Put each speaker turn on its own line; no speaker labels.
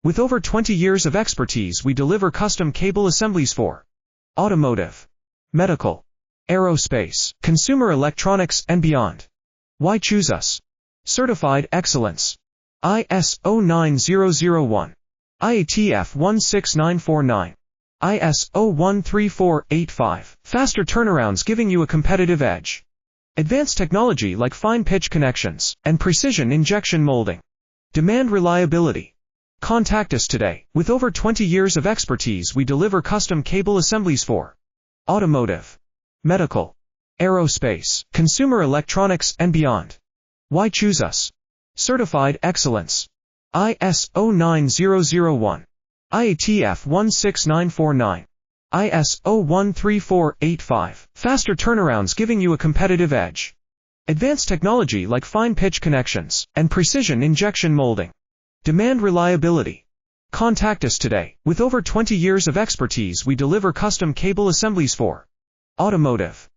With over 20 years of expertise, we deliver custom cable assemblies for automotive, medical, aerospace, consumer electronics, and beyond. Why choose us? Certified excellence. ISO 9001. IATF 16949. ISO 13485. Faster turnarounds giving you a competitive edge. Advanced technology like fine pitch connections and precision injection molding. Demand reliability. Contact us today. With over 20 years of expertise, we deliver custom cable assemblies for automotive, medical, aerospace, consumer electronics, and beyond. Why choose us? Certified excellence. ISO 9001. IATF 16949. ISO 13485. Faster turnarounds giving you a competitive edge. Advanced technology like fine pitch connections and precision injection molding. Demand reliability. Contact us today. With over 20 years of expertise, we deliver custom cable assemblies for automotive,